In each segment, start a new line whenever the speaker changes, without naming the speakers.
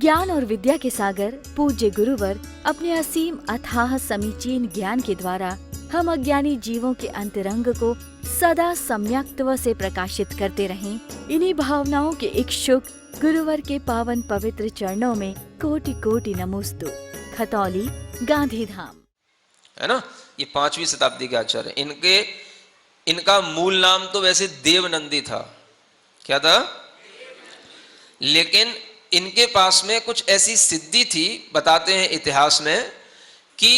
ज्ञान और विद्या के सागर पूज्य गुरुवर अपने असीम अथाह समीचीन ज्ञान के द्वारा हम अज्ञानी जीवों के अंतरंग को सदा सम्यक्त्व से प्रकाशित करते रहें। इन्हीं भावनाओं के इच्छुक गुरुवर के पावन पवित्र चरणों में कोटि कोटि नमोस्तु। खतौली, गांधीधाम।
है ना, ये 5वीं शताब्दी के आचार्य। इनका मूल नाम तो वैसे देवनंदी था। क्या था? लेकिन इनके पास में कुछ ऐसी सिद्धि थी, बताते हैं इतिहास में, कि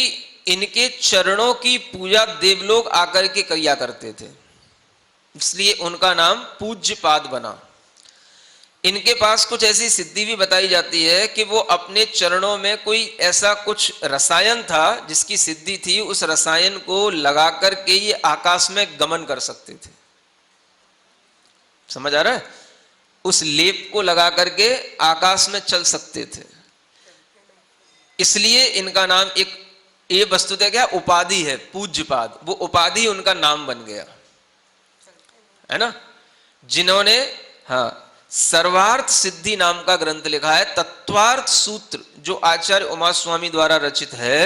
इनके चरणों की पूजा देवलोग आकर के किया करते थे, इसलिए उनका नाम पूज्यपाद बना। इनके पास कुछ ऐसी सिद्धि भी बताई जाती है कि वो अपने चरणों में कोई ऐसा कुछ रसायन था जिसकी सिद्धि थी, उस रसायन को लगा करके ये आकाश में गमन कर सकते थे। समझ आ रहा है? उस लेप को लगा करके आकाश में चल सकते थे, इसलिए इनका नाम एक ये वस्तुतः क्या उपाधि है, पूज्यपाद। वो उपाधि उनका नाम बन गया, है ना। जिन्होंने सर्वार्थ सिद्धि नाम का ग्रंथ लिखा है, तत्वार्थ सूत्र जो आचार्य उमा स्वामी द्वारा रचित है,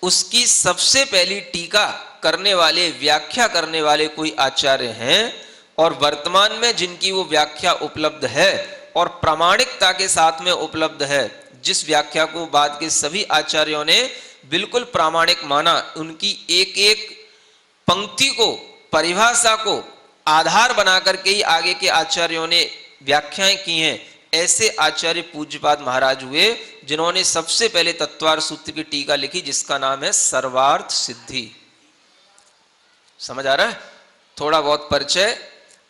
उसकी सबसे पहली टीका करने वाले, व्याख्या करने वाले कोई आचार्य हैं, और वर्तमान में जिनकी वो व्याख्या उपलब्ध है और प्रामाणिकता के साथ में उपलब्ध है, जिस व्याख्या को बाद के सभी आचार्यों ने बिल्कुल प्रामाणिक माना, उनकी एक एक पंक्ति को, परिभाषा को आधार बना करके ही आगे के आचार्यों ने व्याख्याएं की हैं, ऐसे आचार्य पूज्यपाद महाराज हुए, जिन्होंने सबसे पहले तत्वार्थ सूत्र की टीका लिखी, जिसका नाम है सर्वार्थ सिद्धि। समझ आ रहा है? थोड़ा बहुत परिचय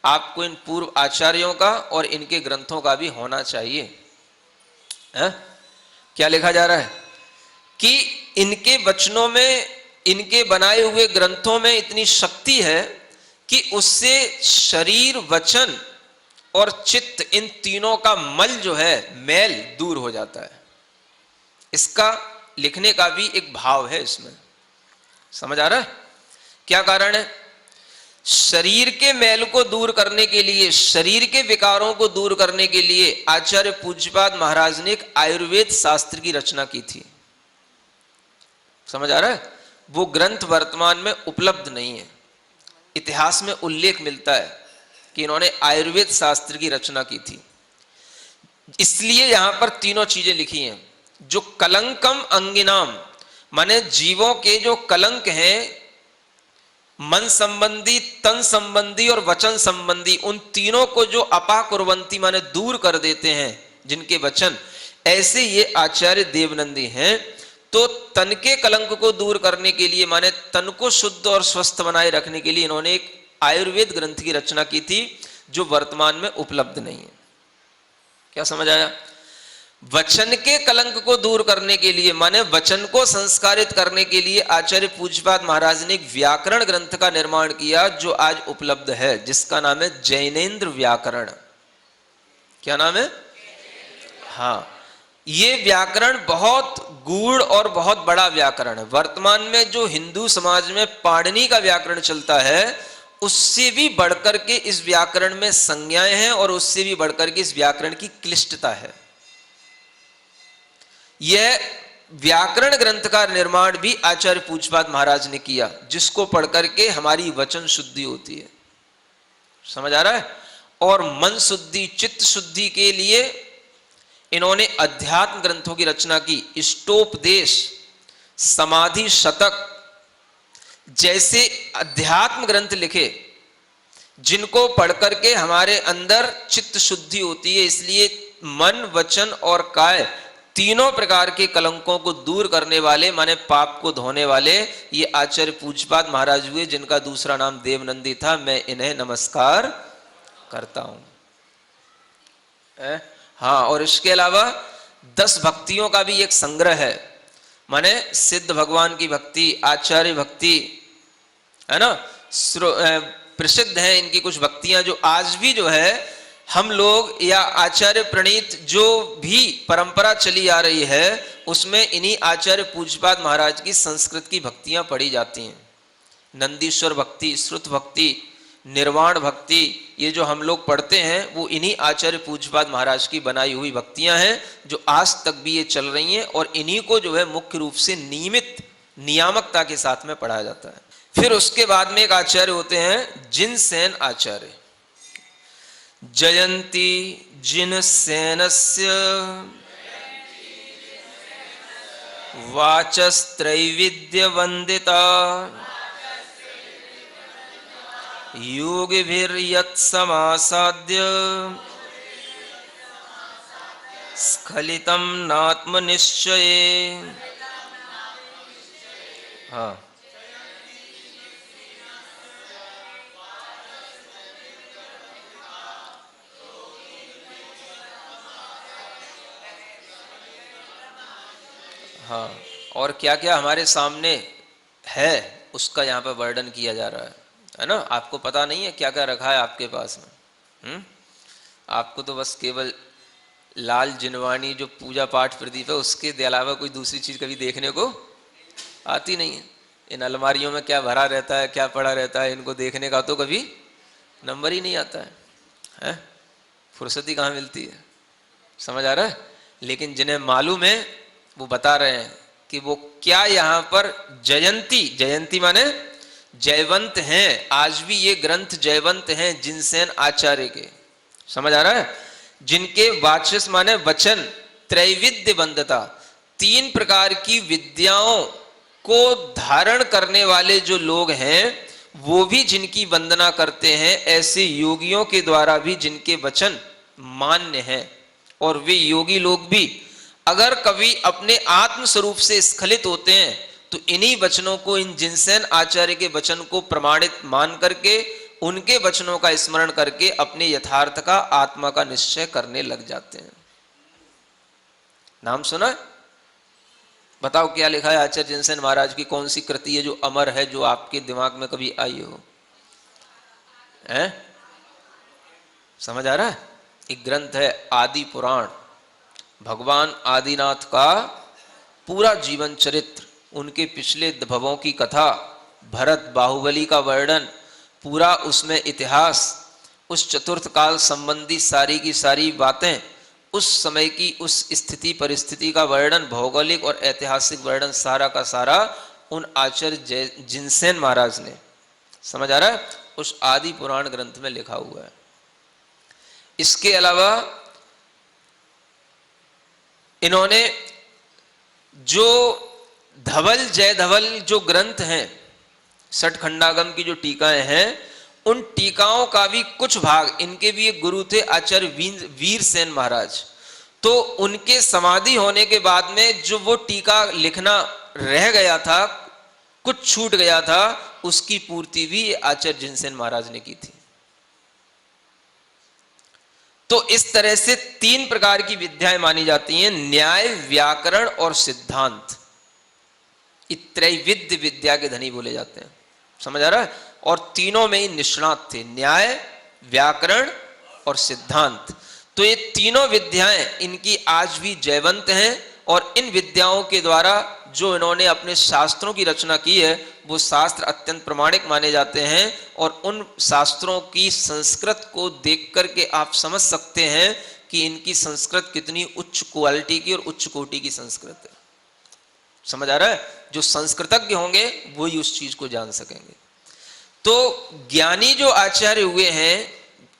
आपको इन पूर्व आचार्यों का और इनके ग्रंथों का भी होना चाहिए। है? क्या लिखा जा रहा है कि इनके वचनों में, इनके बनाए हुए ग्रंथों में इतनी शक्ति है कि उससे शरीर, वचन और चित्त, इन तीनों का मल जो है, मैल दूर हो जाता है। इसका लिखने का भी एक भाव है इसमें। समझ आ रहा है? क्या कारण है? शरीर के मैल को दूर करने के लिए, शरीर के विकारों को दूर करने के लिए आचार्य पूज्यपाद महाराज ने एक आयुर्वेद शास्त्र की रचना की थी। समझ आ रहा है? वो ग्रंथ वर्तमान में उपलब्ध नहीं है। इतिहास में उल्लेख मिलता है कि इन्होंने आयुर्वेद शास्त्र की रचना की थी। इसलिए यहां पर तीनों चीजें लिखी हैं, जो कलंकम अंगिनाम, माने जीवों के जो कलंक हैं, मन संबंधी, तन संबंधी और वचन संबंधी, उन तीनों को जो अपाकुर्वंती माने दूर कर देते हैं जिनके वचन, ऐसे ये आचार्य देवनंदी हैं। तो तन के कलंक को दूर करने के लिए, माने तन को शुद्ध और स्वस्थ बनाए रखने के लिए इन्होंने एक आयुर्वेद ग्रंथ की रचना की थी, जो वर्तमान में उपलब्ध नहीं है। क्या समझ आया? वचन के कलंक को दूर करने के लिए, माने वचन को संस्कारित करने के लिए आचार्य पूज्यपाद महाराज ने एक व्याकरण ग्रंथ का निर्माण किया, जो आज उपलब्ध है, जिसका नाम है जैनेन्द्र व्याकरण। क्या नाम है? हाँ, ये व्याकरण बहुत गूढ़ और बहुत बड़ा व्याकरण है। वर्तमान में जो हिंदू समाज में पाणिनि का व्याकरण चलता है, उससे भी बढ़कर के इस व्याकरण में संज्ञाएं हैं, और उससे भी बढ़कर के इस व्याकरण की क्लिष्टता है। यह व्याकरण ग्रंथ का निर्माण भी आचार्य पूज्यपाद महाराज ने किया, जिसको पढ़ करके हमारी वचन शुद्धि होती है। समझ आ रहा है? और मन शुद्धि, चित्त शुद्धि के लिए इन्होंने अध्यात्म ग्रंथों की रचना की। इष्टोपदेश, समाधि शतक जैसे अध्यात्म ग्रंथ लिखे, जिनको पढ़ करके हमारे अंदर चित्त शुद्धि होती है। इसलिए मन, वचन और काय, तीनों प्रकार के कलंकों को दूर करने वाले, माने पाप को धोने वाले, ये आचार्य पूज्यपाद महाराज हुए, जिनका दूसरा नाम देवनंदी था। मैं इन्हें नमस्कार करता हूं। हाँ, और इसके अलावा 10 भक्तियों का भी एक संग्रह है, माने सिद्ध भगवान की भक्ति, आचार्य भक्ति, है ना। प्रसिद्ध है इनकी कुछ भक्तियां, जो आज भी जो है हम लोग, या आचार्य प्रणीत जो भी परंपरा चली आ रही है, उसमें इन्हीं आचार्य पूज्यपाद महाराज की संस्कृत की भक्तियां पढ़ी जाती हैं। नंदीश्वर भक्ति, श्रुत भक्ति, निर्वाण भक्ति, ये जो हम लोग पढ़ते हैं वो इन्हीं आचार्य पूज्यपाद महाराज की बनाई हुई भक्तियां हैं जो आज तक भी ये चल रही हैं, और इन्हीं को जो है मुख्य रूप से नियमित नियामकता के साथ में पढ़ाया जाता है। फिर उसके बाद में एक आचार्य होते हैं जिनसेन आचार्य। जयंती जिनसेनस्य वाचस्त्रैविद्य वंदिता योगिभिर्यत्समासाद्य स्खलितं नात्मनिश्चये। हाँ, हाँ, और क्या क्या हमारे सामने है उसका यहाँ पर वर्णन किया जा रहा है ना। आपको पता नहीं है क्या क्या रखा है आपके पास में। आपको तो बस केवल लाल जिनवानी जो पूजा पाठ प्रदीप है उसके अलावा कोई दूसरी चीज कभी देखने को आती नहीं है। इन अलमारियों में क्या भरा रहता है, क्या पड़ा रहता है, इनको देखने का तो कभी नंबर ही नहीं आता है? फुर्सत ही कहाँ मिलती है, समझ आ रहा है। लेकिन जिन्हें मालूम है वो बता रहे हैं कि वो क्या यहाँ पर जयंती, जयंती माने जयवंत हैं, आज भी ये ग्रंथ जयवंत हैं जिनसेन आचार्य के, समझ आ रहा है। जिनके वाचस माने वचन, त्रैविद्य बंधता, 3 प्रकार की विद्याओं को धारण करने वाले जो लोग हैं वो भी जिनकी वंदना करते हैं, ऐसे योगियों के द्वारा भी जिनके वचन मान्य हैं। और वे योगी लोग भी अगर कभी अपने आत्म स्वरूप से स्खलित होते हैं तो इन्हीं वचनों को, इन जिनसेन आचार्य के वचन को प्रमाणित मान करके, उनके वचनों का स्मरण करके अपने यथार्थ का, आत्मा का निश्चय करने लग जाते हैं। नाम सुना? बताओ क्या लिखा है आचार्य जिनसेन महाराज की, कौन सी कृति है जो अमर है, जो आपके दिमाग में कभी आई हो? हैं? समझ आ रहा है? एक ग्रंथ है आदि पुराण, भगवान आदिनाथ का पूरा जीवन चरित्र, उनके पिछले भवों की कथा, भरत बाहुबली का वर्णन, पूरा उसमें इतिहास, उस चतुर्थ काल संबंधी सारी की सारी बातें, उस समय की उस स्थिति परिस्थिति का वर्णन, भौगोलिक और ऐतिहासिक वर्णन, सारा का सारा उन आचार्य जिनसेन महाराज ने, समझ आ रहा है, उस आदि पुराण ग्रंथ में लिखा हुआ है। इसके अलावा इन्होंने जो धवल जय धवल जो ग्रंथ हैं, सठ खंडागम की जो टीकाएं हैं, उन टीकाओं का भी कुछ भाग, इनके भी एक गुरु थे आचार्य वीरसेन महाराज, तो उनके समाधि होने के बाद में जो वो टीका लिखना रह गया था, कुछ छूट गया था, उसकी पूर्ति भी आचार्य जिनसेन महाराज ने की थी। तो इस तरह से 3 प्रकार की विद्याएं मानी जाती हैं, न्याय, व्याकरण और सिद्धांत। त्रैविद्य विद्या के धनी बोले जाते हैं, समझ आ रहा है। और तीनों में ही निष्णात थे, न्याय, व्याकरण और सिद्धांत। तो ये तीनों विद्याएं इनकी आज भी जयवंत हैं, और इन विद्याओं के द्वारा जो इन्होंने अपने शास्त्रों की रचना की है वो शास्त्र अत्यंत प्रमाणिक माने जाते हैं। और उन शास्त्रों की संस्कृत को देख करके आप समझ सकते हैं कि इनकी संस्कृत कितनी उच्च क्वालिटी की और उच्च कोटि की संस्कृत है, समझ आ रहा है। जो संस्कृतज्ञ होंगे वही उस चीज को जान सकेंगे। तो ज्ञानी जो आचार्य हुए हैं,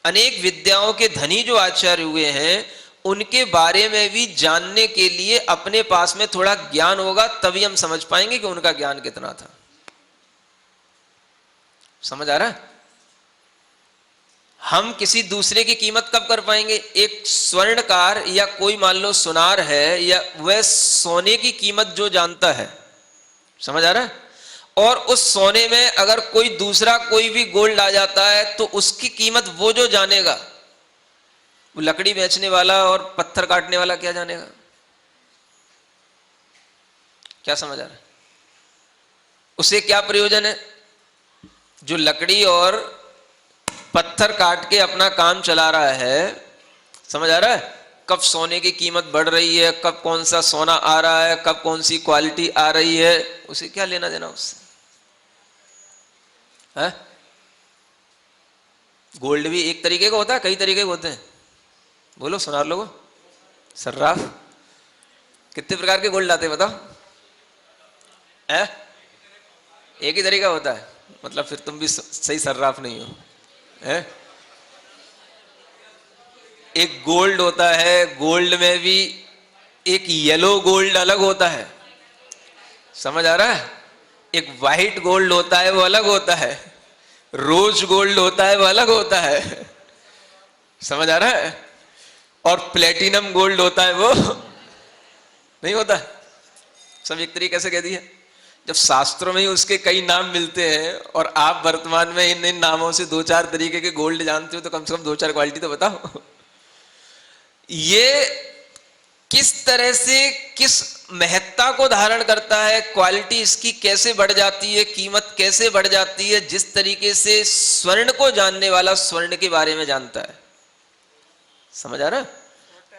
अनेक विद्याओं के धनी जो आचार्य हुए हैं, उनके बारे में भी जानने के लिए अपने पास में थोड़ा ज्ञान होगा, तभी हम समझ पाएंगे कि उनका ज्ञान कितना था। समझ आ रहा है। हम किसी दूसरे की कीमत कब कर पाएंगे? एक स्वर्णकार या कोई मान लो सुनार है, या वह सोने की कीमत जो जानता है, समझ आ रहा है, और उस सोने में अगर कोई दूसरा कोई भी गोल्ड आ जाता है तो उसकी कीमत वो जो जानेगा, वो लकड़ी बेचने वाला और पत्थर काटने वाला क्या जानेगा? क्या समझ आ रहा है? उसे क्या प्रयोजन है? जो लकड़ी और पत्थर काट के अपना काम चला रहा है, समझ आ रहा है, कब सोने की कीमत बढ़ रही है, कब कौन सा सोना आ रहा है, कब कौन सी क्वालिटी आ रही है, उसे क्या लेना देना उससे है? गोल्ड भी एक तरीके का होता है, कई तरीके के होते हैं? बोलो सुनार लोगो। सर्राफ कितने प्रकार के गोल्ड आते हैं बताओ? एक ही तरीका होता है? मतलब फिर तुम भी सही सर्राफ नहीं हो। है एक गोल्ड होता है, गोल्ड में भी एक येलो गोल्ड अलग होता है, समझ आ रहा है? एक वाइट गोल्ड होता है, वो अलग होता है। रोज गोल्ड होता है, वो अलग होता है, समझ आ रहा है? और प्लेटिनम गोल्ड होता है, वो नहीं होता। सब एक तरीके से कह दिया। जब शास्त्रों में ही उसके कई नाम मिलते हैं और आप वर्तमान में इन इन नामों से दो चार तरीके के गोल्ड जानते हो, तो कम से कम दो चार क्वालिटी तो बताओ। ये किस तरह से किस महत्ता को धारण करता है, क्वालिटी इसकी कैसे बढ़ जाती है, कीमत कैसे बढ़ जाती है, जिस तरीके से स्वर्ण को जानने वाला स्वर्ण के बारे में जानता है, समझ आ रहा है?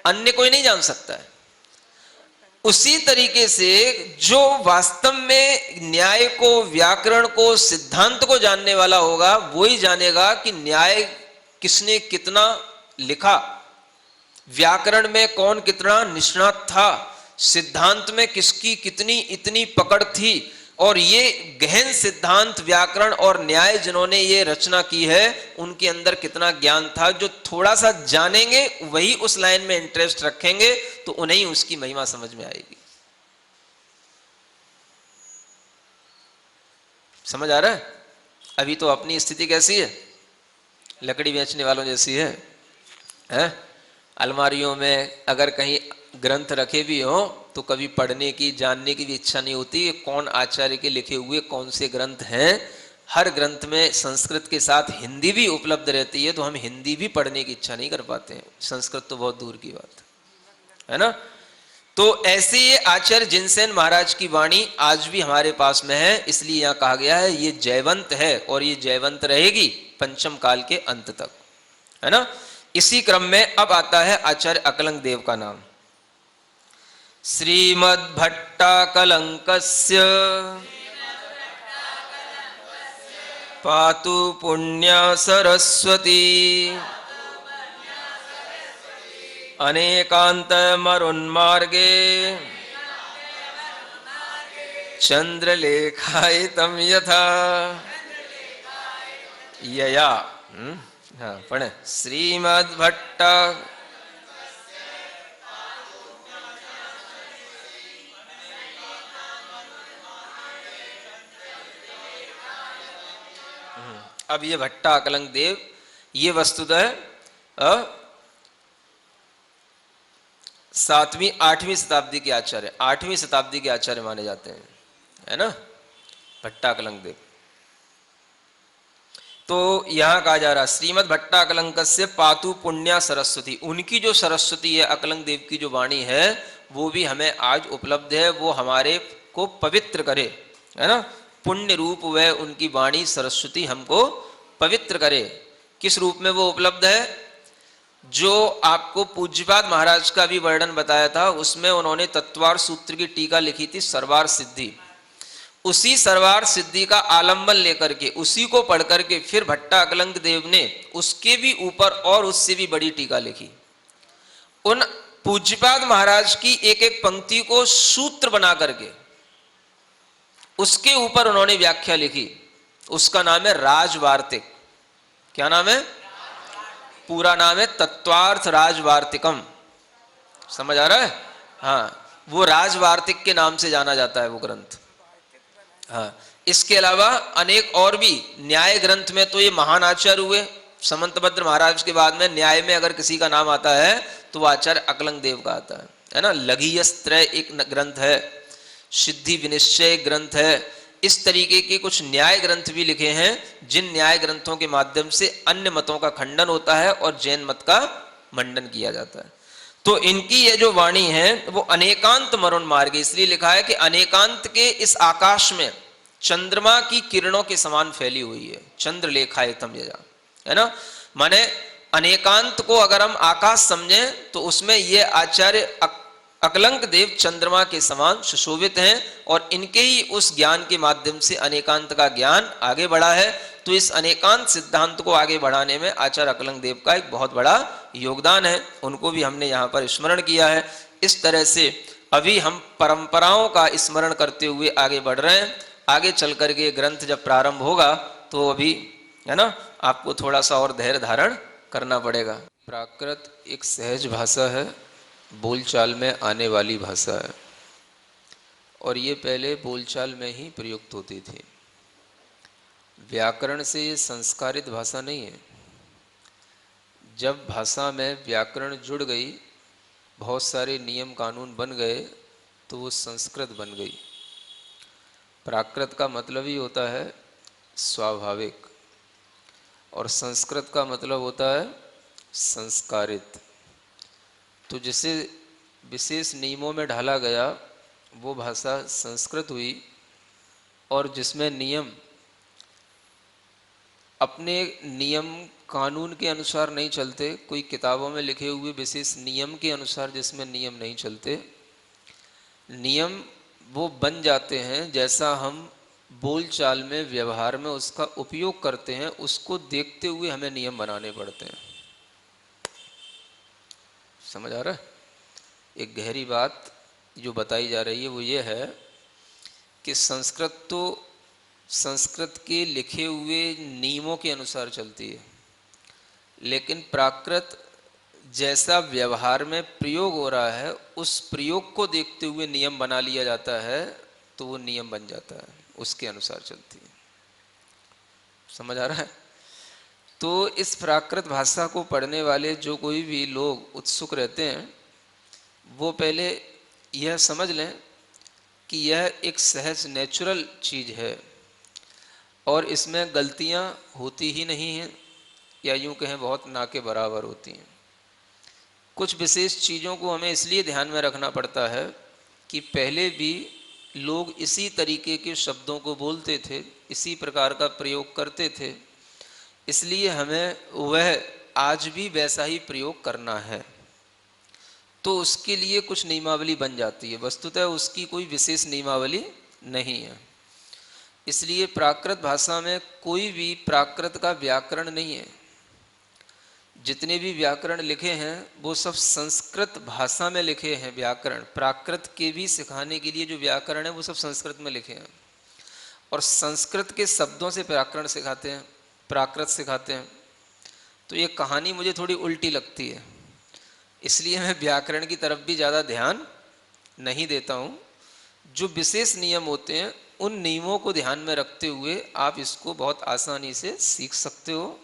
अन्य कोई नहीं जान सकता है। उसी तरीके से जो वास्तव में न्याय को, व्याकरण को, सिद्धांत को जानने वाला होगा, वो ही जानेगा कि न्याय किसने कितना लिखा, व्याकरण में कौन कितना निष्णात था, सिद्धांत में किसकी कितनी इतनी पकड़ थी, और ये गहन सिद्धांत, व्याकरण और न्याय जिन्होंने ये रचना की है, उनके अंदर कितना ज्ञान था। जो थोड़ा सा जानेंगे वही उस लाइन में इंटरेस्ट रखेंगे, तो उन्हें उसकी महिमा समझ में आएगी। समझ आ रहा है? अभी तो अपनी स्थिति कैसी है? लकड़ी बेचने वालों जैसी है? अलमारियों में अगर कहीं ग्रंथ रखे भी हो तो कभी पढ़ने की, जानने की भी इच्छा नहीं होती कौन आचार्य के लिखे हुए कौन से ग्रंथ हैं। हर ग्रंथ में संस्कृत के साथ हिंदी भी उपलब्ध रहती है, तो हम हिंदी भी पढ़ने की इच्छा नहीं कर पाते हैं, संस्कृत तो बहुत दूर की बात है ना। तो ऐसे ये आचार्य जिनसेन महाराज की वाणी आज भी हमारे पास में है, इसलिए यहाँ कहा गया है ये जयवंत है और ये जयवंत रहेगी पंचम काल के अंत तक, है ना। इसी क्रम में अब आता है आचार्य अकलंक देव का नाम। श्रीमद्भट्टाकलंकस्य पातु पुण्या सरस्वती अनेकांत मरुन्मार्गे चंद्रलेखायितं यथा यया। हाँ पढ़े। श्रीमद्भट्टा अब ये भट्टा अकलंक देव ये वस्तुतः 7वीं 8वीं शताब्दी के आचार्य, 8वीं शताब्दी के आचार्य माने जाते हैं, है ना, भट्टा अकलंक देव। तो यहां कहा जा रहा श्रीमद् भट्टा अकलंकस्य पातु पुण्या सरस्वती, उनकी जो सरस्वती है अकलंक देव की जो वाणी है वो भी हमें आज उपलब्ध है, वो हमारे को पवित्र करे, है ना। पुण्य रूप वह उनकी वाणी सरस्वती हमको पवित्र करे। किस रूप में वो उपलब्ध है? जो आपको पूज्यपाद महाराज का भी वर्णन बताया था, उसमें उन्होंने तत्वार सूत्र की टीका लिखी थी सर्वार सिद्धि। उसी सर्वार सिद्धि का आलंबन लेकर के उसी को पढ़ करके फिर भट्टा अकलंक देव ने उसके भी ऊपर और उससे भी बड़ी टीका लिखी। उन पूज्यपाद महाराज की एक एक पंक्ति को सूत्र बना करके उसके ऊपर उन्होंने व्याख्या लिखी, उसका नाम है राजवार्तिक। क्या नाम है? पूरा नाम है तत्वार्थ राजवार्तिकम। समझ आ रहा है? हाँ, वो राजवार्तिक के नाम से जाना जाता है वो ग्रंथ। हाँ, इसके अलावा अनेक और भी न्याय ग्रंथ में तो ये महान आचार्य हुए। समंतभद्र महाराज के बाद में न्याय में अगर किसी का नाम आता है तो वो आचार्य अकलंक देव का आता है ना। लघीयस्त्रय एक ग्रंथ है, सिद्धि विनिश्चय ग्रंथ है। इस तरीके के कुछ न्याय ग्रंथ भी लिखे हैं, जिन न्याय ग्रंथों के माध्यम से अन्य मतों का खंडन होता है और जैन मत का मंडन किया जाता है। तो इनकी ये जो वाणी है वो अनेकांत मरुण मार्ग, इसलिए लिखा है कि अनेकांत के इस आकाश में चंद्रमा की किरणों के समान फैली हुई है। चंद्रलेखायितम यया, है ना। माने अनेकांत को अगर हम आकाश समझें तो उसमें ये आचार्य अकलंक देव चंद्रमा के समान सुशोभित हैं और इनके ही उस ज्ञान के माध्यम से अनेकांत का ज्ञान आगे बढ़ा है। तो इस अनेकांत सिद्धांत को आगे बढ़ाने में आचार्य अकलंग देव का एक बहुत बड़ा योगदान है, उनको भी हमने यहाँ पर स्मरण किया है। इस तरह से अभी हम परंपराओं का स्मरण करते हुए आगे बढ़ रहे हैं। आगे चल करके ग्रंथ जब प्रारंभ होगा तो अभी है ना, आपको थोड़ा सा और धैर्य धारण करना पड़ेगा। प्राकृत एक सहज भाषा है, बोलचाल में आने वाली भाषा है, और ये पहले बोलचाल में ही प्रयुक्त होती थी। व्याकरण से ये संस्कारित भाषा नहीं है। जब भाषा में व्याकरण जुड़ गई, बहुत सारे नियम कानून बन गए, तो वो संस्कृत बन गई। प्राकृत का मतलब ही होता है स्वाभाविक, और संस्कृत का मतलब होता है संस्कारित। तो जिसे विशेष नियमों में ढाला गया वो भाषा संस्कृत हुई, और जिसमें नियम अपने नियम कानून के अनुसार नहीं चलते, कोई किताबों में लिखे हुए विशेष नियम के अनुसार जिसमें नियम नहीं चलते, नियम वो बन जाते हैं जैसा हम बोलचाल में व्यवहार में उसका उपयोग करते हैं, उसको देखते हुए हमें नियम बनाने पड़ते हैं। समझ आ रहा है? एक गहरी बात जो बताई जा रही है वो ये है कि संस्कृत तो संस्कृत के लिखे हुए नियमों के अनुसार चलती है, लेकिन प्राकृत जैसा व्यवहार में प्रयोग हो रहा है उस प्रयोग को देखते हुए नियम बना लिया जाता है, तो वो नियम बन जाता है, उसके अनुसार चलती है। समझ आ रहा है? तो इस प्राकृत भाषा को पढ़ने वाले जो कोई भी लोग उत्सुक रहते हैं, वो पहले यह समझ लें कि यह एक सहज नेचुरल चीज़ है, और इसमें गलतियां होती ही नहीं हैं, या यूं कहें बहुत ना के बराबर होती हैं। कुछ विशेष चीज़ों को हमें इसलिए ध्यान में रखना पड़ता है कि पहले भी लोग इसी तरीके के शब्दों को बोलते थे, इसी प्रकार का प्रयोग करते थे, इसलिए हमें वह आज भी वैसा ही प्रयोग करना है। तो उसके लिए कुछ नियमावली बन जाती है, वस्तुतः उसकी कोई विशेष नियमावली नहीं है। इसलिए प्राकृत भाषा में कोई भी प्राकृत का व्याकरण नहीं है। जितने भी व्याकरण लिखे हैं वो सब संस्कृत भाषा में लिखे हैं। व्याकरण प्राकृत के भी सिखाने के लिए जो व्याकरण है वो सब संस्कृत में लिखे हैं, और संस्कृत के शब्दों से व्याकरण सिखाते हैं, प्राकृत सिखाते हैं। तो ये कहानी मुझे थोड़ी उल्टी लगती है, इसलिए मैं व्याकरण की तरफ भी ज़्यादा ध्यान नहीं देता हूँ। जो विशेष नियम होते हैं उन नियमों को ध्यान में रखते हुए आप इसको बहुत आसानी से सीख सकते हो,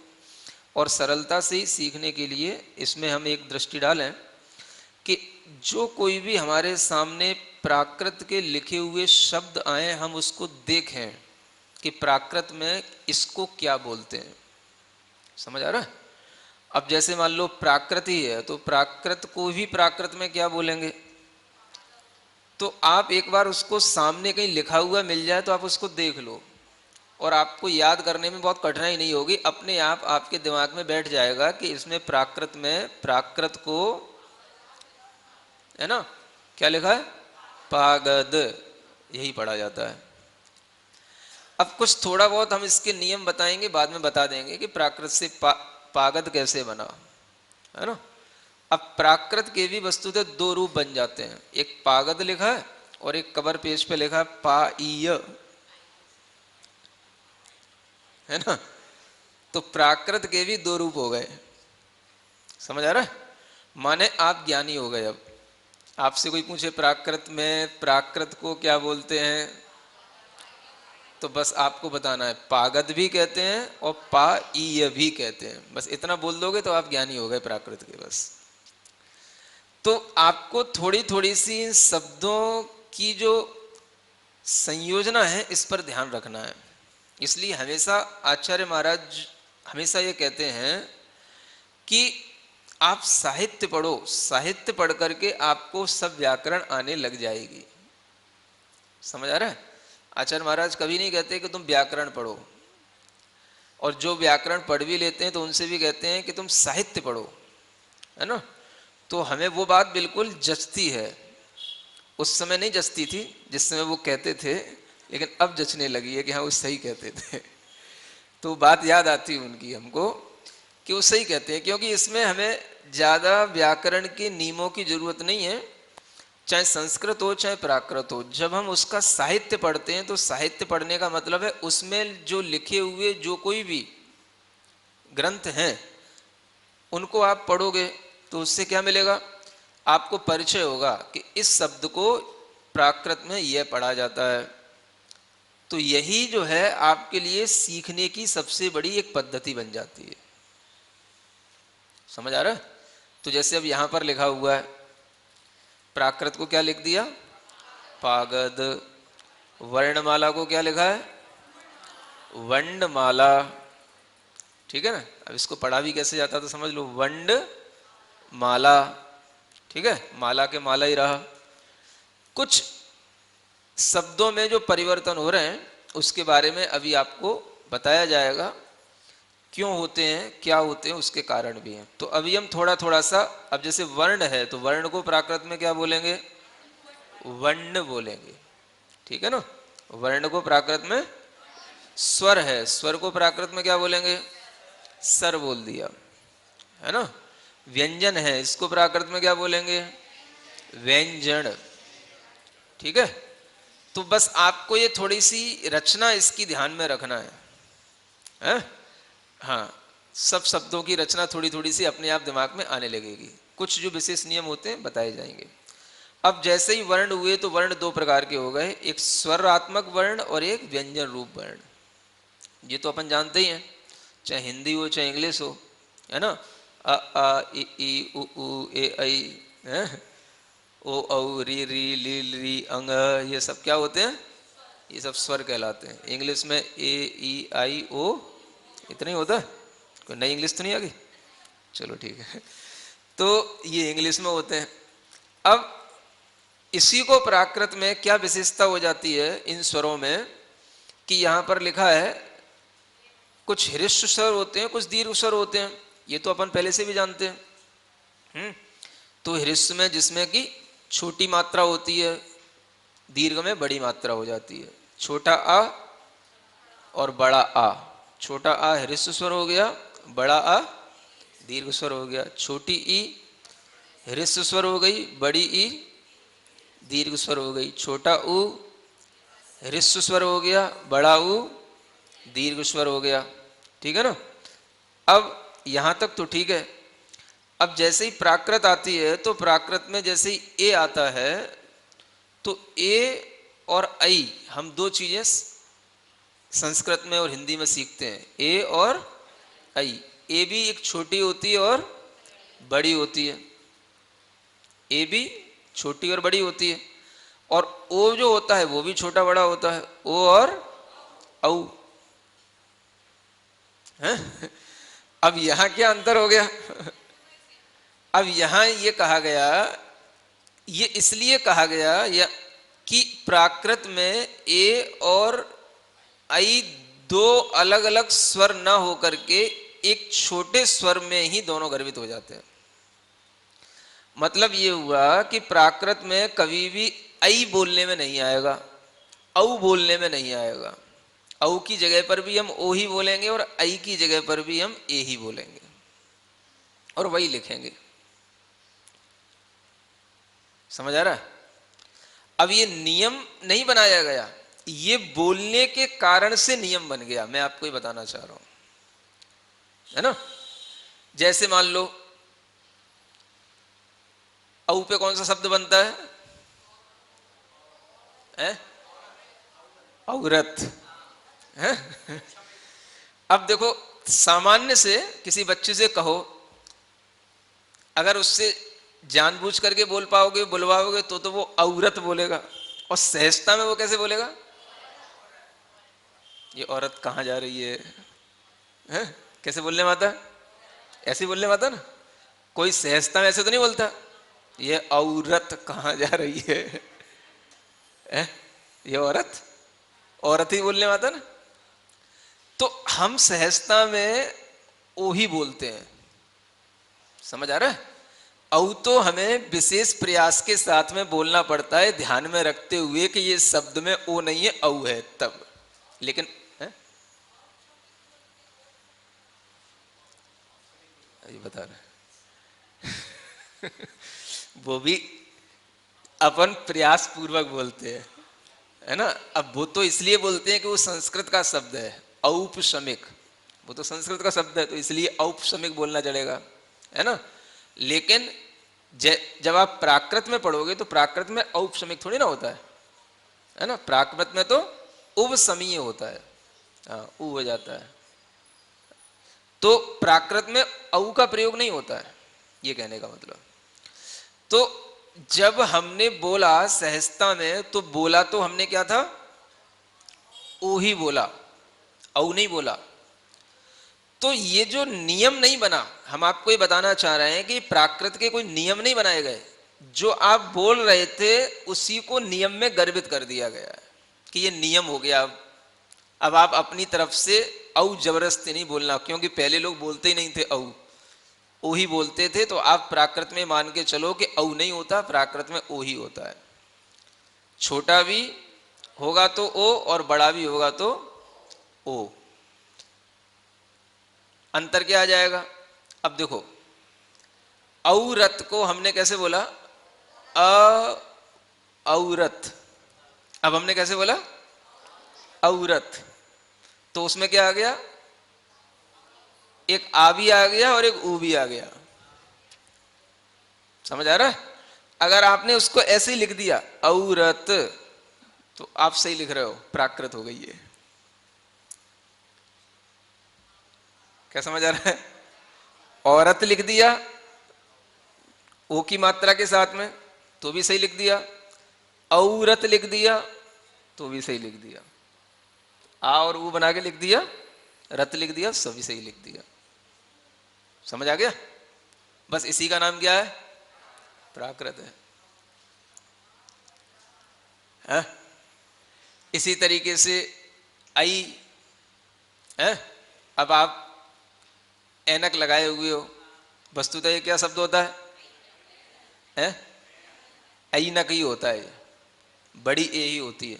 और सरलता से ही सीखने के लिए इसमें हम एक दृष्टि डालें कि जो कोई भी हमारे सामने प्राकृत के लिखे हुए शब्द आए, हम उसको देखें कि प्राकृत में इसको क्या बोलते हैं। समझ आ रहा है? अब जैसे मान लो प्राकृत ही है, तो प्राकृत को भी प्राकृत में क्या बोलेंगे? तो आप एक बार उसको सामने कहीं लिखा हुआ मिल जाए तो आप उसको देख लो, और आपको याद करने में बहुत कठिनाई नहीं होगी, अपने आप आपके दिमाग में बैठ जाएगा कि इसमें प्राकृत में प्राकृत को है ना क्या लिखा है? पागद, यही पढ़ा जाता है। अब कुछ थोड़ा बहुत हम इसके नियम बताएंगे, बाद में बता देंगे कि प्राकृत से पागद कैसे बना, है ना। अब प्राकृत के भी वस्तुतः दो रूप बन जाते हैं, एक पागद लिखा है और एक कवर पेज पे लिखा है पाईय, है ना। तो प्राकृत के भी दो रूप हो गए। समझ आ रहा है? माने आप ज्ञानी हो गए। अब आपसे कोई पूछे प्राकृत में प्राकृत को क्या बोलते हैं, तो बस आपको बताना है पागद भी कहते हैं और पाईय भी कहते हैं। बस इतना बोल दोगे तो आप ज्ञानी हो गए प्राकृत के। बस तो आपको थोड़ी थोड़ी सी शब्दों की जो संयोजना है इस पर ध्यान रखना है। इसलिए हमेशा आचार्य महाराज हमेशा ये कहते हैं कि आप साहित्य पढ़ो, साहित्य पढ़ करके आपको सब व्याकरण आने लग जाएगी। समझ आ रहा है? आचार्य महाराज कभी नहीं कहते कि तुम व्याकरण पढ़ो, और जो व्याकरण पढ़ भी लेते हैं तो उनसे भी कहते हैं कि तुम साहित्य पढ़ो, है ना। तो हमें वो बात बिल्कुल जचती है। उस समय नहीं जचती थी जिस समय वो कहते थे, लेकिन अब जचने लगी है कि हाँ वो सही कहते थे। तो बात याद आती है उनकी हमको कि वो सही कहते हैं, क्योंकि इसमें हमें ज़्यादा व्याकरण के नियमों की जरूरत नहीं है, चाहे संस्कृत हो चाहे प्राकृत हो। जब हम उसका साहित्य पढ़ते हैं तो साहित्य पढ़ने का मतलब है उसमें जो लिखे हुए जो कोई भी ग्रंथ हैं उनको आप पढ़ोगे तो उससे क्या मिलेगा, आपको परिचय होगा कि इस शब्द को प्राकृत में यह पढ़ा जाता है। तो यही जो है आपके लिए सीखने की सबसे बड़ी एक पद्धति बन जाती है। समझ आ रहा है? तो जैसे अब यहां पर लिखा हुआ है, प्राकृत को क्या लिख दिया, पागद। वर्णमाला को क्या लिखा है, वंडमाला। ठीक है ना? अब इसको पढ़ा भी कैसे जाता तो समझ लो, वंड माला। ठीक है, माला के माला ही रहा। कुछ शब्दों में जो परिवर्तन हो रहे हैं उसके बारे में अभी आपको बताया जाएगा, क्यों होते हैं, क्या होते हैं, उसके कारण भी हैं। तो अभी हम थोड़ा थोड़ा सा, अब जैसे वर्ण है तो वर्ण को प्राकृत में क्या बोलेंगे, वर्ण बोलेंगे। ठीक है ना? वर्ण को प्राकृत में, स्वर है, स्वर को प्राकृत में क्या बोलेंगे, सर बोल दिया, है ना? व्यंजन है, इसको प्राकृत में क्या बोलेंगे, व्यंजन। ठीक है? तो बस आपको ये थोड़ी सी रचना इसकी ध्यान में रखना है? हाँ, सब शब्दों की रचना थोड़ी थोड़ी सी अपने आप दिमाग में आने लगेगी। कुछ जो विशेष नियम होते हैं बताए जाएंगे। अब जैसे ही वर्ण हुए तो वर्ण दो प्रकार के हो गए, एक स्वरात्मक वर्ण और एक व्यंजन रूप वर्ण। ये तो अपन जानते ही हैं, चाहे हिंदी हो चाहे इंग्लिश हो, है ना? अ आ इ ई उ ऊ ए ऐ, ओ औ री री ली री अंग, ये सब क्या होते हैं, ये सब स्वर कहलाते हैं। इंग्लिश में ए ई आई ओ इतना ही होता है, कोई नई इंग्लिश तो नहीं आ गई? चलो ठीक है, तो ये इंग्लिश में होते हैं। अब इसी को प्राकृत में क्या विशेषता हो जाती है इन स्वरों में, कि यहां पर लिखा है कुछ ह्रस्व स्वर होते हैं, कुछ दीर्घ स्वर होते हैं। ये तो अपन पहले से भी जानते हैं। तो ह्रस्व में जिसमें कि छोटी मात्रा होती है, दीर्घ में बड़ी मात्रा हो जाती है। छोटा आ और बड़ा आ, छोटा आ ह्रस्व स्वर हो गया, बड़ा आ दीर्घ स्वर हो गया। छोटी ई ह्रस्व स्वर हो गई, बड़ी ई दीर्घ स्वर हो गई। छोटा ऊ ह्रस्व स्वर हो गया, बड़ा ऊ दीर्घ स्वर हो गया। ठीक है ना? अब यहां तक तो ठीक है। अब जैसे ही प्राकृत आती है तो प्राकृत में जैसे ही ए आता है तो ए और ऐ हम दो चीजें संस्कृत में और हिंदी में सीखते हैं, ए और ऐ। ए भी एक छोटी होती है और बड़ी होती है, ए भी छोटी और बड़ी होती है। और ओ जो होता है वो भी छोटा बड़ा होता है, ओ और औ। अब यहां क्या अंतर हो गया? अब यहां ये कहा गया, ये इसलिए कहा गया या कि प्राकृत में ए और आई दो अलग अलग स्वर ना होकर के एक छोटे स्वर में ही दोनों गर्भित हो जाते हैं। मतलब ये हुआ कि प्राकृत में कभी भी ऐ बोलने में नहीं आएगा, औ बोलने में नहीं आएगा। औ की जगह पर भी हम ओ ही बोलेंगे और ऐ की जगह पर भी हम ए ही बोलेंगे और वही लिखेंगे। समझ आ रहा है? अब ये नियम नहीं बनाया गया, ये बोलने के कारण से नियम बन गया। मैं आपको ये बताना चाह रहा हूं, है ना? जैसे मान लो औ पे कौन सा शब्द बनता है? औरत है? अब देखो, सामान्य से किसी बच्चे से कहो, अगर उससे जानबूझ करके बोल पाओगे, बुलवाओगे तो वो औरत बोलेगा। और सहजता में वो कैसे बोलेगा? ये औरत कहाँ जा रही है? कैसे बोलने में आता? ऐसे बोलने में आता ना। कोई सहजता में ऐसे तो नहीं बोलता, ये औरत कहाँ जा रही है? ये औरत ही बोलने में आता ना। तो हम सहजता में ओ ही बोलते हैं। समझ आ रहा है? औ तो हमें विशेष प्रयास के साथ में बोलना पड़ता है, ध्यान में रखते हुए कि ये शब्द में ओ नहीं है, औ है तब। लेकिन ये बता रहे वो भी अपन प्रयास पूर्वक बोलते हैं, है ना। अब वो तो इसलिए बोलते हैं कि वो संस्कृत का शब्द है औपशमिक, वो तो संस्कृत का शब्द है तो इसलिए औपशमिक बोलना चलेगा, है ना। लेकिन जब आप प्राकृत में पढ़ोगे तो प्राकृत में औपशमिक थोड़ी ना होता है ना। प्राकृत में तो उपसमीय होता है, हाँ उ हो जाता है। तो प्राकृत में औ का प्रयोग नहीं होता है, ये कहने का मतलब। तो जब हमने बोला सहजता में, तो बोला तो हमने क्या था, ओ ही बोला, औ नहीं बोला। तो ये जो नियम नहीं बना, हम आपको ये बताना चाह रहे हैं कि प्राकृत के कोई नियम नहीं बनाए गए, जो आप बोल रहे थे उसी को नियम में गर्भित कर दिया गया है कि ये नियम हो गया। अब आप अपनी तरफ से औ जबरदस्ती नहीं बोलना, क्योंकि पहले लोग बोलते ही नहीं थे औ, ओ ही बोलते थे। तो आप प्राकृत में मान के चलो कि औ नहीं होता, प्राकृत में ओ ही होता है। छोटा भी होगा तो ओ और बड़ा भी होगा तो ओ। अंतर क्या आ जाएगा, अब देखो औरत को हमने कैसे बोला, औरत। अब हमने कैसे बोला, औरत। तो उसमें क्या आ गया, एक आ भी आ गया और एक ऊ भी आ गया। समझ आ रहा है। अगर आपने उसको ऐसे ही लिख दिया औरत, तो आप सही लिख रहे हो, प्राकृत हो गई है। क्या समझ आ रहा है। औरत लिख दिया ओ की मात्रा के साथ में, तो भी सही लिख दिया। औरत लिख दिया तो भी सही लिख दिया। आ और ऊ बना के लिख दिया, रत लिख दिया, सभी सही लिख दिया। समझ आ गया। बस इसी का नाम क्या है, प्राकृत है। इसी तरीके से आई है। अब आप ऐनक लगाए हुए हो, वस्तुतः ये क्या शब्द होता है, ऐनक ही होता है, बड़ी ए ही होती है।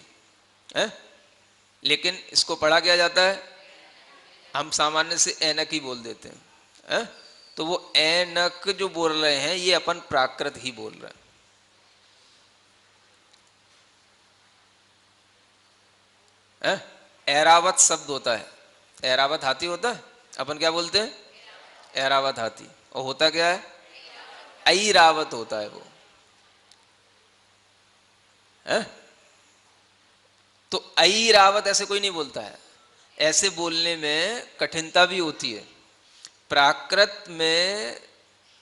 लेकिन इसको पढ़ा क्या जाता है, हम सामान्य से ऐनक ही बोल देते हैं। तो वो ऐनक जो बोल रहे हैं ये अपन प्राकृत ही बोल रहे हैं। ऐरावत शब्द होता है, ऐरावत हाथी होता है, अपन क्या बोलते हैं, ऐरावत हाथी। और होता क्या है, ऐरावत होता है वो है। तो ऐरावत ऐसे कोई नहीं बोलता है, ऐसे बोलने में कठिनता भी होती है। प्राकृत में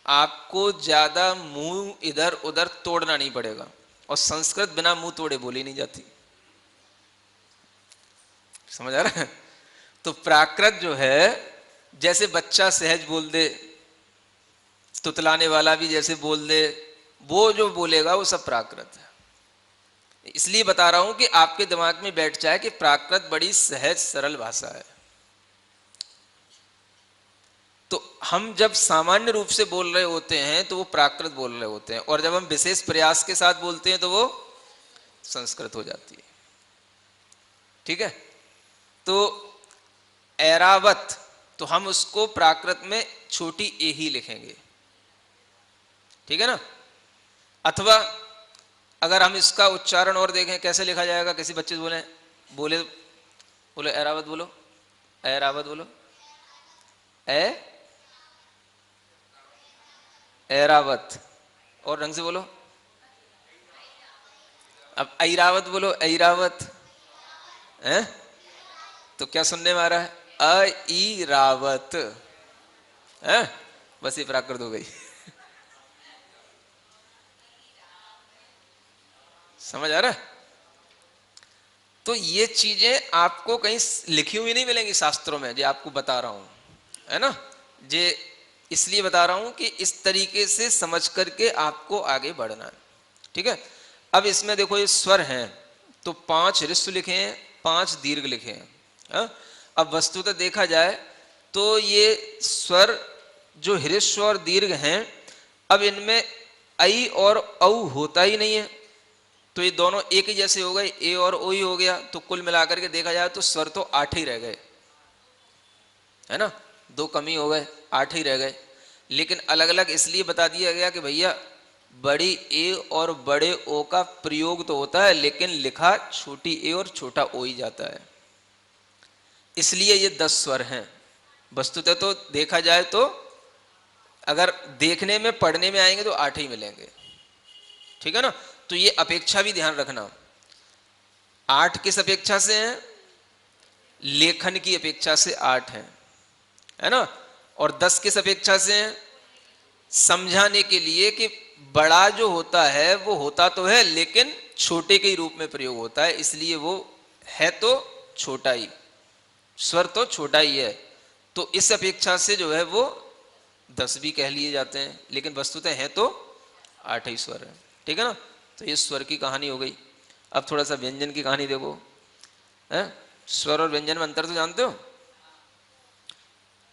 आपको ज्यादा मुंह इधर उधर तोड़ना नहीं पड़ेगा, और संस्कृत बिना मुंह तोड़े बोली नहीं जाती। समझ आ रहा है। तो प्राकृत जो है, जैसे बच्चा सहज बोल दे, तुतलाने वाला भी जैसे बोल दे, वो जो बोलेगा वो सब प्राकृत है। इसलिए बता रहा हूं कि आपके दिमाग में बैठ जाए कि प्राकृत बड़ी सहज सरल भाषा है। तो हम जब सामान्य रूप से बोल रहे होते हैं तो वो प्राकृत बोल रहे होते हैं, और जब हम विशेष प्रयास के साथ बोलते हैं तो वो संस्कृत हो जाती है। ठीक है। तो ऐरावत, तो हम उसको प्राकृत में छोटी ए ही लिखेंगे, ठीक है ना। अथवा अगर हम इसका उच्चारण और देखें कैसे लिखा जाएगा, किसी बच्चे बोले बोले बोले ऐरावत बोलो, ऐरावत बोलो, ऐरावत, और ढंग से बोलो। अब ऐरावत बोलो, ऐरावत है। तो क्या सुनने में आ रहा है, ऐरावत है। बस ये प्राकृत हो गई। समझ आ रहा है। तो ये चीजें आपको कहीं लिखी हुई नहीं मिलेंगी शास्त्रों में, जो आपको बता रहा हूं, है ना। जे इसलिए बता रहा हूं कि इस तरीके से समझ करके आपको आगे बढ़ना है। ठीक है। अब इसमें देखो ये स्वर हैं, तो 5 ऋस्व लिखे हैं, 5 दीर्घ लिखे हैं। अब वस्तुतः देखा जाए तो ये स्वर जो ह्रस्व और दीर्घ हैं, अब इनमें ऐ और औ होता ही नहीं है, तो ये दोनों एक ही जैसे हो गए, ए और ओ ही हो गया। तो कुल मिलाकर के देखा जाए तो स्वर तो 8 ही रह गए, है ना। 2 कमी हो गए, 8 ही रह गए। लेकिन अलग अलग इसलिए बता दिया गया कि भैया बड़ी ए और बड़े ओ का प्रयोग तो होता है, लेकिन लिखा छोटी ए और छोटा ओ ही जाता है, इसलिए ये 10 स्वर हैं। वस्तुतः तो देखा जाए तो अगर देखने में पढ़ने में आएंगे तो 8 ही मिलेंगे, ठीक है ना। तो ये अपेक्षा भी ध्यान रखना, 8 किस अपेक्षा से हैं? लेखन की अपेक्षा से 8 हैं, है ना। और 10 किस अपेक्षा से हैं? समझाने के लिए कि बड़ा जो होता है वो होता तो है लेकिन छोटे के ही रूप में प्रयोग होता है, इसलिए वो है तो छोटा ही, स्वर तो छोटा ही है, तो इस अपेक्षा से जो है वो 10 भी कह लिए जाते हैं, लेकिन वस्तुतः है तो 8 ही स्वर है, ठीक है ना। तो ये स्वर की कहानी हो गई। अब थोड़ा सा व्यंजन की कहानी देखो, है? स्वर और व्यंजन में अंतर तो जानते हो?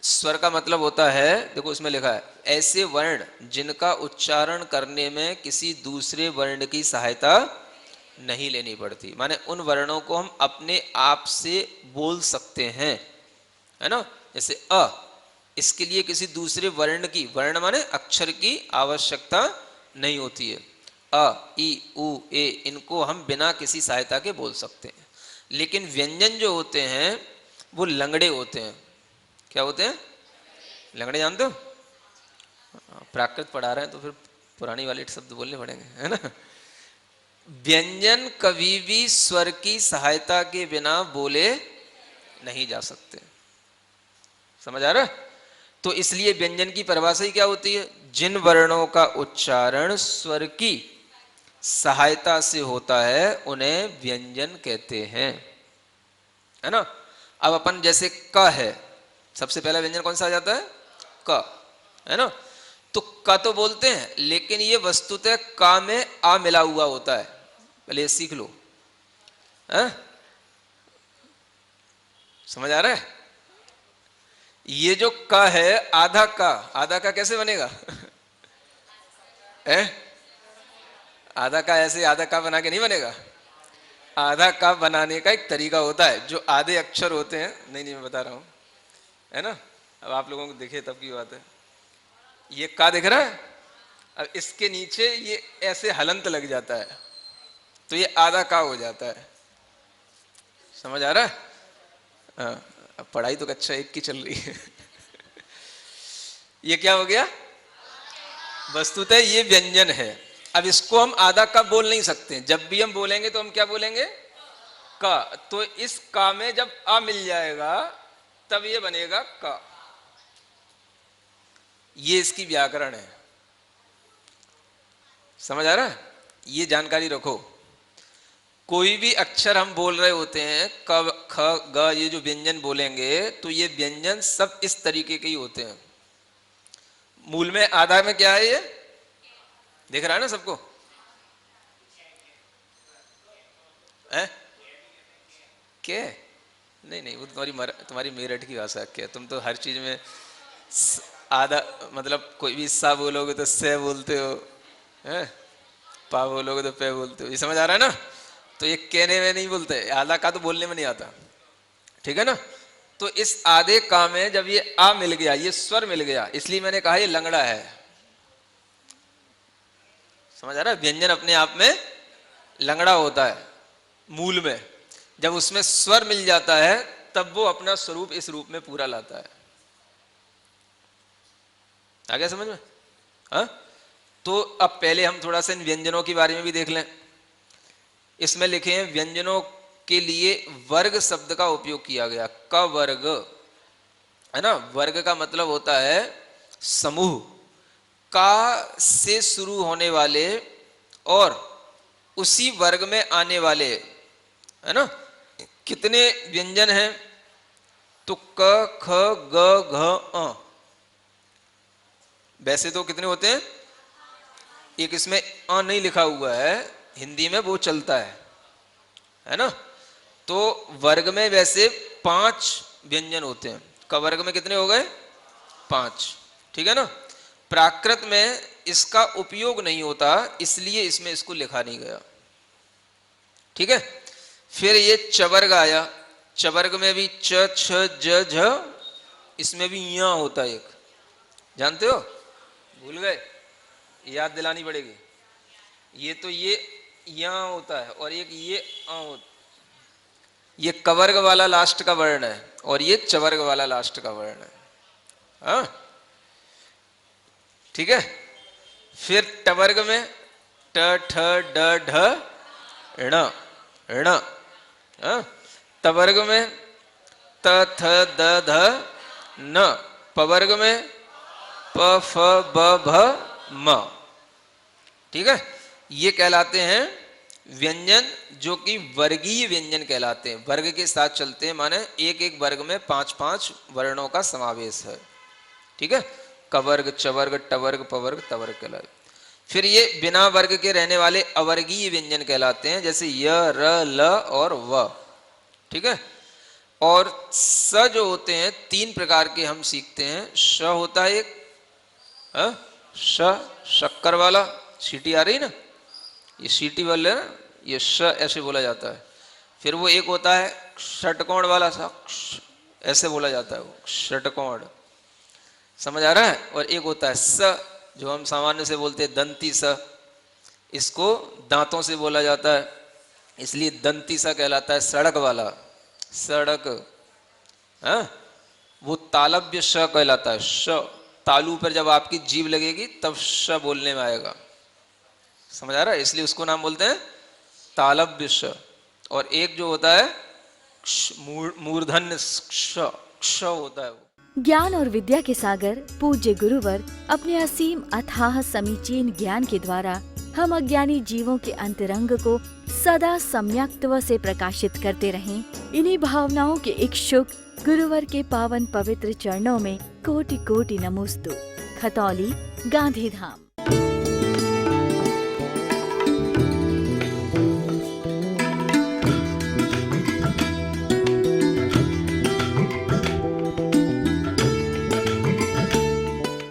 स्वर का मतलब होता है, देखो इसमें लिखा है, ऐसे वर्ण जिनका उच्चारण करने में किसी दूसरे वर्ण की सहायता नहीं लेनी पड़ती, माने उन वर्णों को हम अपने आप से बोल सकते हैं, है ना। जैसे अ, इसके लिए किसी दूसरे वर्ण की, वर्ण माने अक्षर की आवश्यकता नहीं होती है। अ, ई, उ, ए, इनको हम बिना किसी सहायता के बोल सकते हैं। लेकिन व्यंजन जो होते हैं वो लंगड़े होते हैं। क्या होते हैं? लंगड़े जानते हो? प्राकृत पढ़ा रहे हैं तो फिर पुरानी वाले शब्द बोलने पड़ेंगे, है ना। व्यंजन कभी भी स्वर की सहायता के बिना बोले नहीं जा सकते, समझ आ रहा है? तो इसलिए व्यंजन की परिभाषा ही क्या होती है? जिन वर्णों का उच्चारण स्वर की सहायता से होता है उन्हें व्यंजन कहते हैं, है ना। अब अपन जैसे क है, सबसे पहला व्यंजन कौन सा आ जाता है? क, है ना। तो क तो बोलते हैं, लेकिन ये वस्तुतः क में आ मिला हुआ होता है, पहले सीख लो, है? समझ आ रहा है? ये जो क है, आधा का कैसे बनेगा? आधा का ऐसे आधा का बना के नहीं बनेगा, आधा का बनाने का एक तरीका होता है, जो आधे अक्षर होते हैं, नहीं मैं बता रहा हूं, है ना। अब आप लोगों को दिखे तब की बात है। ये का दिख रहा है, अब इसके नीचे ये ऐसे हलंत लग जाता है तो ये आधा का हो जाता है, समझ आ रहा है? हाँ, अब पढ़ाई तो कक्षा 1 की चल रही है। ये क्या हो गया? वस्तुतः ये व्यंजन है। अब इसको हम आधा का बोल नहीं सकते, जब भी हम बोलेंगे तो हम क्या बोलेंगे? का। तो इस का में जब आ मिल जाएगा तब ये बनेगा का। ये इसकी व्याकरण है, समझ आ रहा है? ये जानकारी रखो। कोई भी अक्षर हम बोल रहे होते हैं, क, ख, ग, ये जो व्यंजन बोलेंगे तो ये व्यंजन सब इस तरीके के ही होते हैं। मूल में आधा में क्या है? ये दिख रहा है ना सबको? क्या? नहीं वो तुम्हारी मेरठ की भाषा क्या, तुम तो हर चीज में आधा, मतलब कोई भी सा बोलोगे तो से बोलते हो, हैं? पा बोलोगे तो पे बोलते हो, ये समझ आ रहा है ना। तो ये कहने में नहीं बोलते, आधा का तो बोलने में नहीं आता, ठीक है ना। तो इस आधे का में जब ये आ मिल गया, ये स्वर मिल गया, इसलिए मैंने कहा ये लंगड़ा है, समझ आ रहा है? व्यंजन अपने आप में लंगड़ा होता है मूल में, जब उसमें स्वर मिल जाता है तब वो अपना स्वरूप इस रूप में पूरा लाता है। आ गया समझ में? हाँ, तो अब पहले हम थोड़ा सा इन व्यंजनों के बारे में भी देख लें। इसमें लिखे हैं व्यंजनों के लिए वर्ग शब्द का उपयोग किया गया, क वर्ग, है ना। वर्ग का मतलब होता है समूह, का से शुरू होने वाले और उसी वर्ग में आने वाले, है ना। कितने व्यंजन हैं? तो क, ख, ग, घ, अ। वैसे तो कितने होते हैं? एक इसमें अ नहीं लिखा हुआ है, हिंदी में वो चलता है ना। तो वर्ग में वैसे 5 व्यंजन होते हैं। क वर्ग में कितने हो गए? 5, ठीक है ना। प्राकृत में इसका उपयोग नहीं होता, इसलिए इसमें इसको लिखा नहीं गया, ठीक है। फिर ये चवर्ग आया, चवर्ग में भी च, छ, ज, झ, इसमें भी या होता है एक, जानते हो? भूल गए? याद दिलानी पड़ेगी। ये तो ये यहाँ होता है और एक ये होता, ये कवर्ग वाला लास्ट का वर्ण है और ये चवर्ग वाला लास्ट का वर्ण है। हाँ ठीक है। फिर टवर्ग में ट ठ ड ढ ण ण। हाँ? तवर्ग में त थ द ध न। पवर्ग में प फ ब भ म। ठीक है। ये कहलाते हैं व्यंजन जो कि वर्गीय व्यंजन कहलाते हैं, वर्ग के साथ चलते हैं, माने एक एक वर्ग में 5-5 वर्णों का समावेश है। ठीक है। कवर्ग, चवर्ग, टवर्ग, पवर्ग, तवर्ग कहलाते। फिर ये बिना वर्ग के रहने वाले अवर्गीय व्यंजन कहलाते हैं, जैसे य, र, ल और व। ठीक है। और स जो होते हैं 3 प्रकार के हम सीखते हैं। श होता है एक, श शक्कर वाला, सीटी आ रही ना, ये सीटी वाले ना, ये श ऐसे बोला जाता है। फिर वो एक होता है षटकोण वाला सा, ऐसे बोला जाता है, वो षटकोण, समझ आ रहा है। और एक होता है स, जो हम सामान्य से बोलते हैं दंती स, इसको दांतों से बोला जाता है, इसलिए दंती सा कहलाता है। सड़क वाला, सड़क, हाँ, वो तालव्य श कहलाता है। श, तालू पर जब आपकी जीभ लगेगी तब श बोलने में आएगा, समझ आ रहा है, इसलिए उसको नाम बोलते हैं तालव्य श। और एक जो होता है मूर्धन्य क्ष होता है वो।
ज्ञान और विद्या के सागर पूज्य गुरुवर अपने असीम अथाह समीचीन ज्ञान के द्वारा हम अज्ञानी जीवों के अंतरंग को सदा सम्यक्त्व से प्रकाशित करते रहें। इन्हीं भावनाओं के इच्छुक गुरुवर के पावन पवित्र चरणों में कोटि कोटि नमोस्तु। खतौली, गांधीधाम।